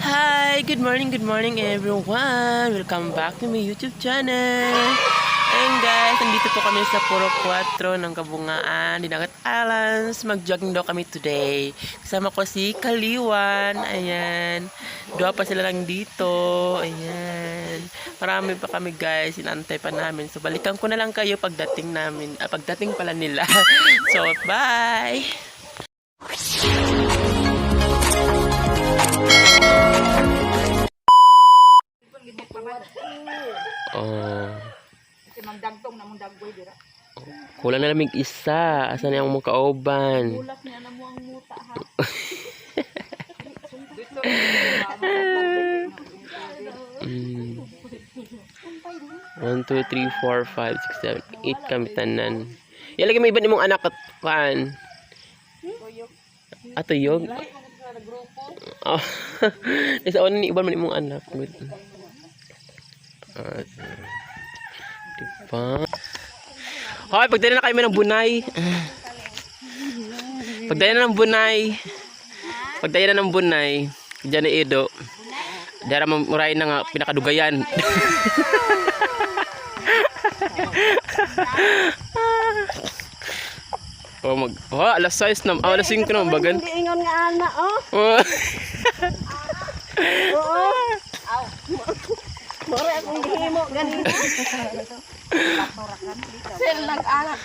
Hi, good morning everyone. Welcome back to my YouTube channel. Ayun guys, nandito po kami sa Puro 4 ng Kabungaan, Dinagat Islands. Mag-jogging daw kami today. Kasama ko si Kaliwan. Ayan. Dua pa sila lang dito. Ayan. Marami pa kami guys. Inantay pa namin. So balikan ko na lang kayo pagdating namin. Pagdating pala nila. So bye! Kasi magdagtong na mong dagway dira. Kulang na lamig isa. Asan yung mga kauban? Ulap niya na mo ang muta ha. 1, 2, 3, 4, 5, 6, 7, 8 kami tanan. Yan lagi may iba nimong anak at paan. Tuyog? Oh. Isa una ni iba man imong anak. Diba? Hoy, pagdala na kayo ng bunay. Pagdala na ng bunay. Pagdala na ng bunay. Diyan ni Edo. Dara mamuray na nga pinakadugayan. Alas 6 na, alas 5 na bagan. Hindi ingon nga ana oh. Oo. Aw. Mora akong gihimo ganito. Sel nag-anak.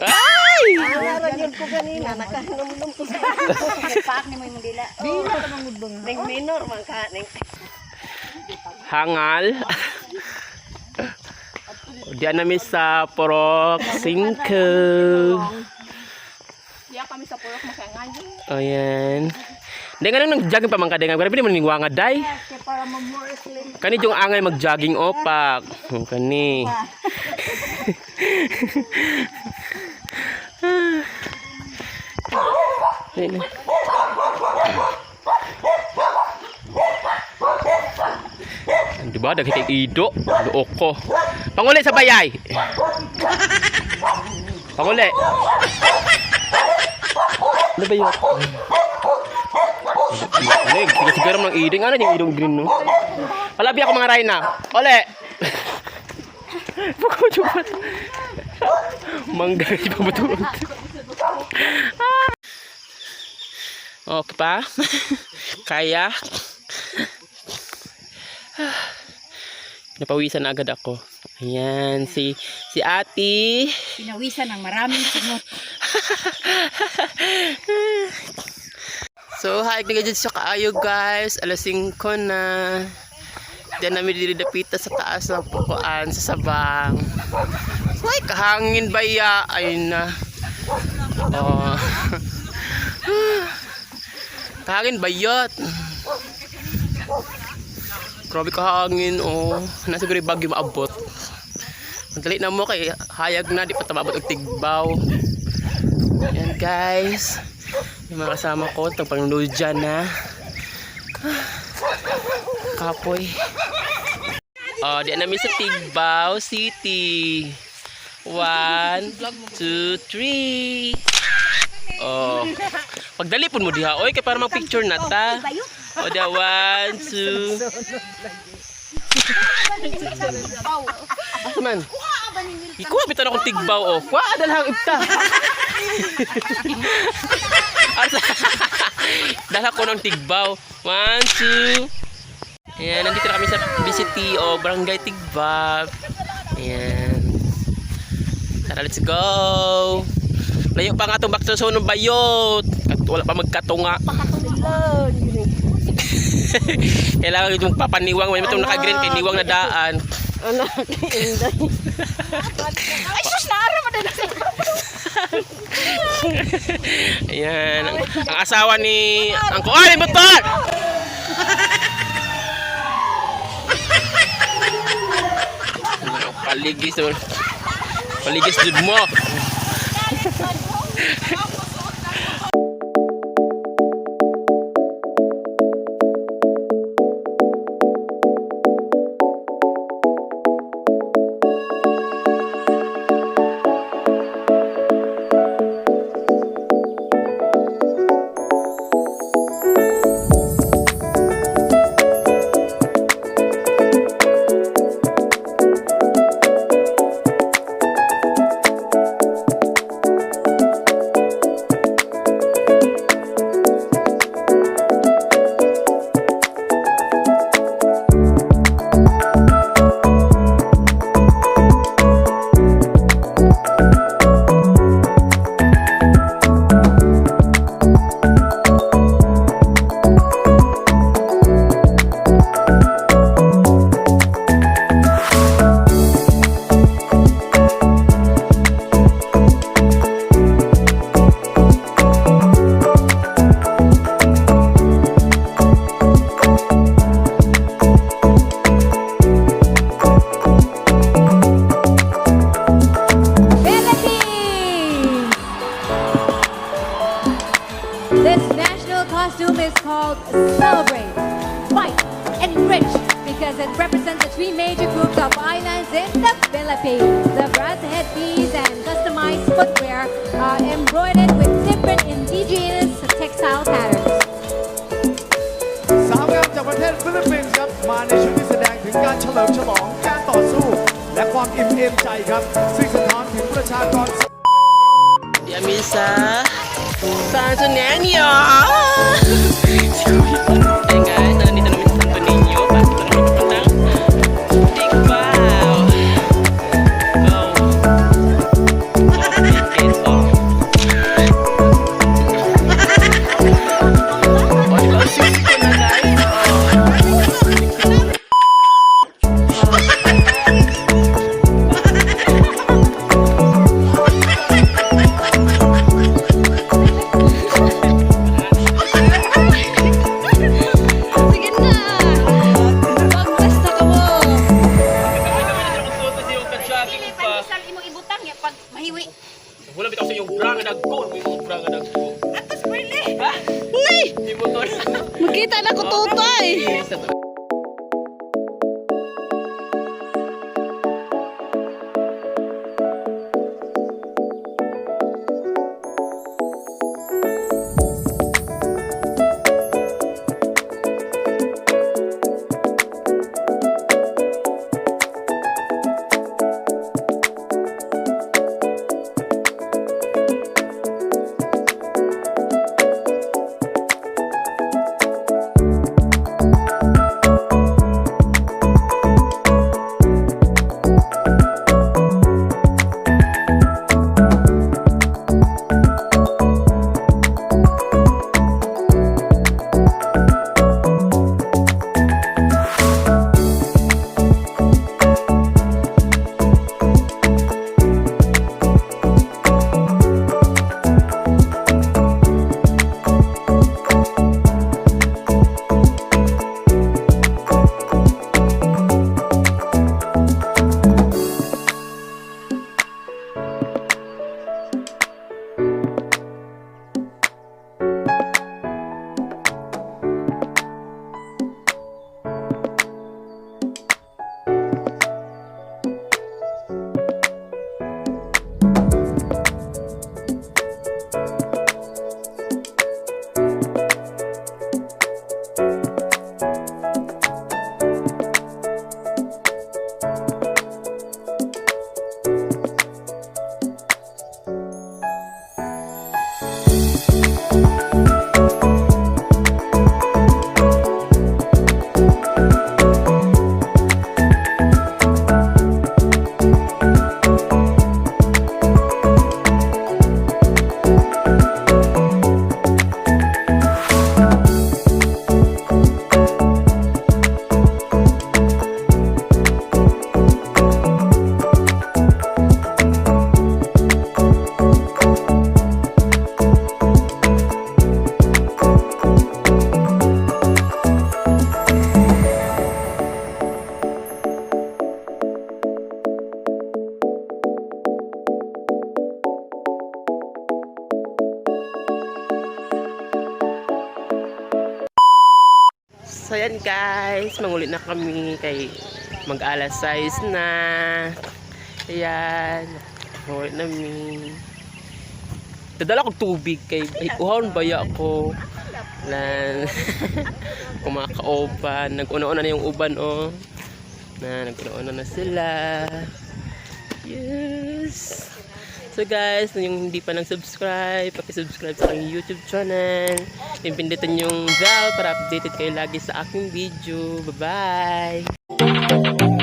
Ay! Ara gyud ko ganina nakahinom-nom ko. Nagpaak ni mo imong dila. Dila ka mong mudbong. Ning minor man ka ning. Hangal. Diyan namin sa Purok 5. Diya kami sa Purok Masangan. Ayan. Hindi nga nang nag-jogging pa man ka. Grabe naman yung wangad day. Para ma-more slim. Kani yung angay mag-jogging opak. Kani. Diba? Dagiti ido. Luok ko. Panguli sa bayay. Panguli. Ano ba yun? Sige siguro ng iding. Ano yung idong green no? Palabi ako mga rayna. Ole! Pagkujupat. Manggay pa ba ito? Okay pa? Kaya? Napawisan na agad ako. Ayan, si ate. Pinawisan ng maraming sungot. So, haik na gadget sa kaayo guys. Alas 5 na. Diyan namin didapita sa taas ng pukuan sa sabang. Ay, kahangin ba ya? Ayun na. Oh. Kahangin bayot. Grabe kahangin, oh. Nasa guri bagyo maabot. Magdali na mo kay hayag na, di pa tababot og tigbaw. Ayan guys. Yung mga kasama ko, itong pang-load dyan na. Kapoy. Oh, di namin sa Tigbaw City. 1, 2, 3. Oh. Pagdali po mo diha, oy, kay para mag-picture na ta. O da 1, 2. Asa man? Ikuha bitaw na akong tigbaw oh. Kuha dalhang ibta. Dala ko ng tigbaw. 1, 2. Ayan, nandito na kami sa BCT o Barangay Tigbab. Ayan. Tara, let's go. Layo pa nga itong back to ng bayot. At wala pa magkatunga. Kailangan yung papaniwang. May itong naka-green kay niwang na daan. Anak, inday. Ay, sus, naara mo na nasa. Ayan, ang asawa ni Angko. Ay, motor! Paligis dud mo. celebrate, fight, enrich, because it represents the three major groups of islands in the Philippines. The brass headpiece and customized footwear are embroidered with different indigenous textile patterns. สาวงามจากประเทศฟิลิปปินส์ครับมาในชุดที่แสดงถึงการเฉลิมฉลองการต่อสู้และความอิ่มเอมใจครับซึ่งสะท้อนถึงประชากร Di Amisa. Santo Niño! Hey guys, nandito namin sa Santo Niño. Pasok na kami papuntang Tigbaw. Go! It's off. Oh, diba? Sisiko na guys. Sige na. Pag-basta ka mo. Pag-isang imong ibutang ya pag mahiwi. Wala bitaw sa iyong bra nga dagko. May mga bra nga dagko. Atas pwede. Ha? Di mo to na. Magkita na ko tutoy. Yes, ito. So yan guys, manguli na kami kay mag-alas 6 na. Ayan, manguli namin. Dadala ko tubig kay uhon baya ko. Lan kumakaoban, nag-una-una na yung uban oh. Nag-una-una na sila. Yes. So guys, yung hindi pa nag-subscribe, paki-subscribe sa aking YouTube channel. Pindutin yung bell para updated kayo lagi sa aking video. Bye-bye!